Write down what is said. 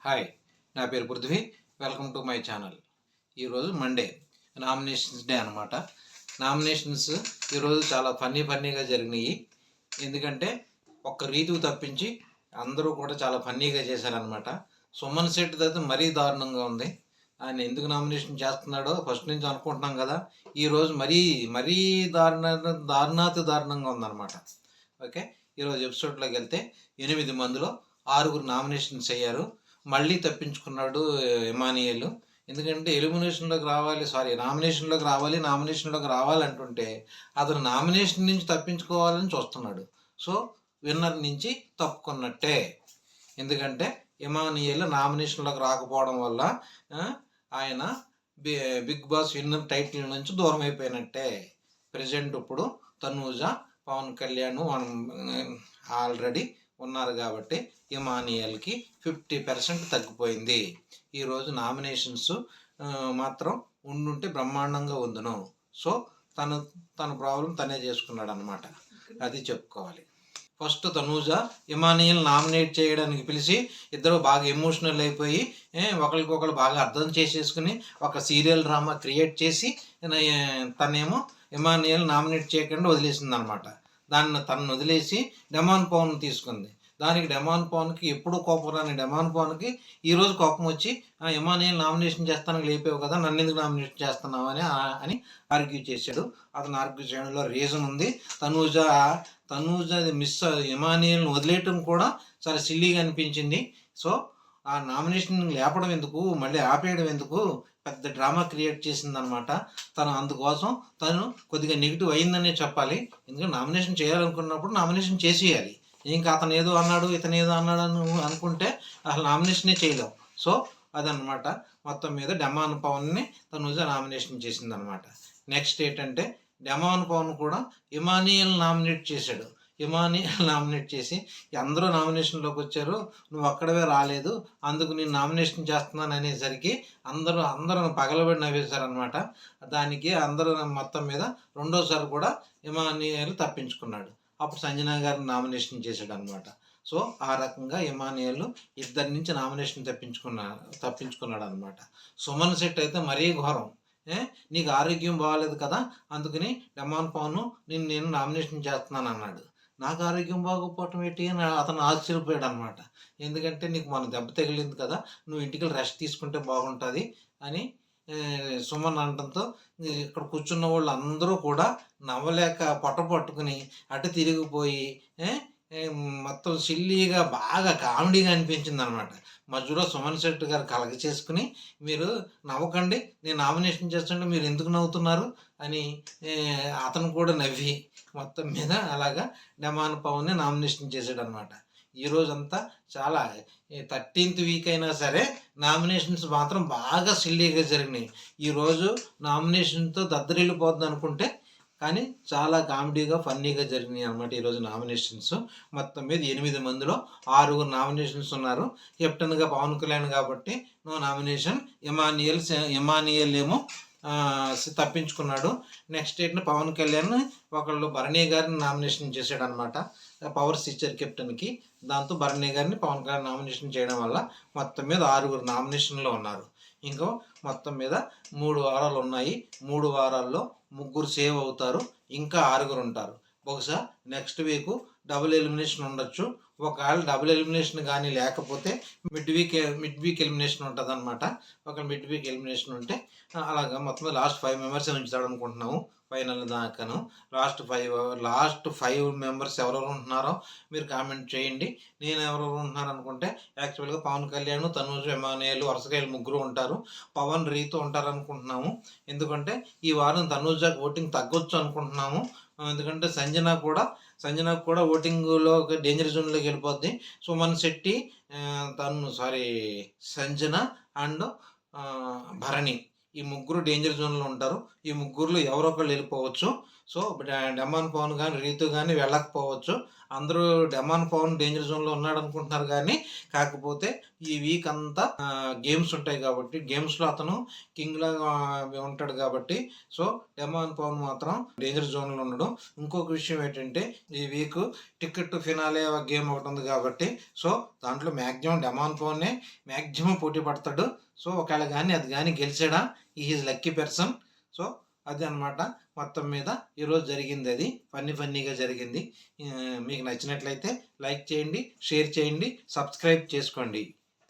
Hi, నా పేరు Prithvi. Welcome to my channel. ఈరోజు మండే, నామినేషన్స్ డే అనమాట. నామినేషన్స్ ఈరోజు చాలా ఫన్నీగా జరిగినాయి. ఎందుకంటే ఒక్క రీతుకు తప్పించి అందరూ కూడా చాలా ఫన్నీగా చేశారనమాట. సుమన్ శెట్టి అయితే మరీ దారుణంగా ఉంది. ఆయన ఎందుకు నామినేషన్ చేస్తున్నాడో ఫస్ట్ నుంచి అనుకుంటున్నాం కదా. ఈరోజు మరీ దారుణంగా ఉందన్నమాట. ఓకే, ఈరోజు ఎపిసోడ్లోకి వెళ్తే 8 మందిలో 6 నామినేషన్స్ అయ్యారు. మళ్ళీ తప్పించుకున్నాడు ఇమానియల్. ఎందుకంటే నామినేషన్లోకి రావాలంటుంటే అతను నామినేషన్ నుంచి తప్పించుకోవాలని చూస్తున్నాడు. సో విన్నర్ నుంచి తప్పుకున్నట్టే. ఎందుకంటే ఇమానియల్ నామినేషన్లోకి రాకపోవడం వల్ల ఆయన బిగ్ బాస్ విన్నర్ టైటిల్ నుంచి దూరం అయిపోయినట్టే. ప్రజెంట్ ఇప్పుడు తనూజ, పవన్ కళ్యాణ్ ఆల్రెడీ ఉన్నారు కాబట్టి ఇమానియల్కి 50% తగ్గిపోయింది. ఈరోజు నామినేషన్స్ మాత్రం ఉండుంటే బ్రహ్మాండంగా ఉందును. సో తన ప్రాబ్లం తనే చేసుకున్నాడు అనమాట. అది చెప్పుకోవాలి. ఫస్ట్ తనూజ ఇమానియల్ నామినేట్ చేయడానికి పిలిచి ఇద్దరు బాగా ఎమోషనల్ అయిపోయి ఒకరికొకరు బాగా అర్థం చేసేసుకుని ఒక సీరియల్ డ్రామా క్రియేట్ చేసి తనేమో ఇమానియల్ నామినేట్ చేయకుండా వదిలేసింది అనమాట. తనను వదిలేసి డెమాన్ పవన్ తీసుకుంది. దానికి డెమాన్ పవన్కి ఎప్పుడూ కోపం రాని డెమాన్ పవన్కి ఈరోజు కోపం వచ్చి ఇమానియల్ నామినేషన్ చేస్తానికి లేపావు కదా, నన్ను ఎందుకు నామినేషన్ చేస్తున్నావు అని ఆర్గ్యూ చేశాడు. అతను ఆర్గ్యూ చేయడంలో రీజన్ ఉంది. తనూజ ఇమానియల్ని వదిలేయటం కూడా చాలా సిల్లీగా అనిపించింది. సో ఆ నామినేషన్ లేపడం ఎందుకు, మళ్ళీ ఆపేయడం ఎందుకు, పెద్ద డ్రామా క్రియేట్ చేసిందనమాట. అందుకోసం తను కొద్దిగా నెగిటివ్ అయిందనే చెప్పాలి. ఎందుకంటే నామినేషన్ చేయాలనుకున్నప్పుడు నామినేషన్ చేసేయాలి. ఇంకా అతను ఏదో అన్నాడు ఇతను ఏదో అన్నాడు అని అనుకుంటే అసలు నామినేషనే చేయలేం. సో అదనమాట. మొత్తం మీద డెమాన్ పవన్ని తనూజ నామినేషన్ చేసిందనమాట. నెక్స్ట్ ఏంటంటే డెమాన్ పవన్ కూడా ఇమానియల్ నామినేట్ చేశాడు. ఇమానియల్ నామినేట్ చేసి అందరూ నామినేషన్లోకి వచ్చారు, నువ్వు అక్కడవే రాలేదు, అందుకు నేను నామినేషన్ చేస్తున్నాను అనేసరికి అందరూ పగలబడి నవ్వేశారనమాట. దానికి అందరూ మొత్తం మీద రెండోసారి కూడా ఇమానియల్ తప్పించుకున్నాడు. అప్పుడు సంజన గారిని నామినేషన్ చేశాడు అనమాట. సో ఆ రకంగా ఇమానియల్ ఇద్దరి నుంచి నామినేషన్ తప్పించుకున్నాడు అనమాట. సుమన్ శెట్టి అయితే మరీ ఘోరం. నీకు ఆరోగ్యం బాగాలేదు కదా, అందుకని డెమాన్ పవన్ నేను నామినేషన్ చేస్తున్నాను అన్నాడు. నాకు ఆరోగ్యం బాగోకపోవటం ఏంటి అని అతను ఆశ్చర్యపోయాడు అనమాట. ఎందుకంటే నీకు మన దెబ్బ తగిలింది కదా, నువ్వు ఇంటికి రెస్ట్ తీసుకుంటే బాగుంటుంది అని సుమన్ అనడంతో ఇక్కడ కూర్చున్న వాళ్ళు అందరూ కూడా నవ్వలేక పట్టుకుని అటు తిరిగిపోయి మొత్తం సిల్లీగా బాగా కామెడీగా అనిపించింది అనమాట. మధ్యలో సుమన్ శెట్టి గారు కలగ చేసుకుని, మీరు నవ్వకండి, నేను నామినేషన్ చేస్తుంటే మీరు ఎందుకు నవ్వుతున్నారు అని అతను కూడా నవ్వి మొత్తం మీద అలాగా డెమాన్ పవన్ని నామినేషన్ చేశాడు అనమాట. ఈరోజంతా చాలా 13th వీక్ అయినా సరే నామినేషన్స్ మాత్రం బాగా సిల్లీగా జరిగినాయి. ఈరోజు నామినేషన్తో దద్దరిల్లిపోతుంది అనుకుంటే కానీ చాలా కామెడీగా ఫన్నీగా జరిగినాయి అనమాట ఈరోజు నామినేషన్స్. మొత్తం మీద 8 మందిలో 6 నామినేషన్స్ ఉన్నారు. కెప్టెన్గా పవన్ కళ్యాణ్ కాబట్టి నో నామినేషన్. ఇమానియల్ ఏమో తప్పించుకున్నాడు. నెక్స్ట్ ఏంటంటే పవన్ కళ్యాణ్ ఒకళ్ళు భరణి గారిని నామినేషన్ చేశాడు అనమాట, పవర్స్ ఇచ్చారు కెప్టెన్కి. దాంతో భరణి గారిని పవన్ కళ్యాణ్ నామినేషన్ చేయడం వల్ల మొత్తం మీద 6 నామినేషన్లో ఉన్నారు. ఇంకో మొత్తం మీద 3 వారాలు ఉన్నాయి. 3 వారాల్లో 3 సేవ్ అవుతారు, ఇంకా 6 ఉంటారు. బహుశా నెక్స్ట్ వీక్ డబుల్ ఎలిమినేషన్ ఉండొచ్చు. ఒకవేళ డబుల్ ఎలిమినేషన్ కానీ లేకపోతే మిడ్ వీక్ ఎలిమినేషన్ ఉంటుంది అనమాట. ఒక మిడ్ వీక్ ఎలిమినేషన్ ఉంటే అలాగా మొత్తం లాస్ట్ 5 మెంబర్స్ ఉంచుతాడు అనుకుంటున్నాము ఫైనల్ దాకాను. లాస్ట్ 5 మెంబర్స్ ఎవరెవరు ఉంటున్నారో మీరు కామెంట్ చేయండి. నేను ఎవరెవరు ఉంటున్నారు అనుకుంటే యాక్చువల్గా పవన్ కళ్యాణ్, తనూజ, ఇమానియల్ వరుసగా 3 ఉంటారు. పవన్ రీతు ఉంటారు అనుకుంటున్నాము. ఎందుకంటే ఈ వారం తనూజకి ఓటింగ్ తగ్గొచ్చు అనుకుంటున్నాము. ఎందుకంటే సంజన కూడా ఓటింగ్లో డేంజర్ జోన్లోకి వెళ్ళిపోద్ది. సుమన్ శెట్టి, సంజన అండ్ భరణి ఈ 3 డేంజర్ జోన్లో ఉంటారు. ఈ 3లో ఎవరో ఒకళ్ళు వెళ్ళిపోవచ్చు. సో డెమాన్ పవన్ కానీ రీతు కానీ వెళ్ళకపోవచ్చు. అందరూ డెమాన్ పవన్ డేంజర్ జోన్లో ఉన్నాడు అనుకుంటున్నారు, కానీ కాకపోతే ఈ వీక్ అంతా గేమ్స్ ఉంటాయి కాబట్టి గేమ్స్లో అతను కింగ్ లాగా ఉంటాడు కాబట్టి సో డెమాన్ పవన్ మాత్రం డేంజర్ జోన్లో ఉండడం. ఇంకొక విషయం ఏంటంటే ఈ week ticket to finale game ఒకటి ఉంది కాబట్టి సో దాంట్లో మ్యాక్సిమం డెమాన్ పవన్నే మ్యాక్సిమం పోటీ పడతాడు. సో ఒకవేళ కానీ అది కానీ గెలిచాడా ఈజ్ లక్కీ పర్సన్. సో అది అనమాట మొత్తం మీద ఈరోజు జరిగింది. అది ఫన్నీగా జరిగింది. మీకు నచ్చినట్లయితే లైక్ చేయండి, షేర్ చేయండి, సబ్స్క్రైబ్ చేసుకోండి.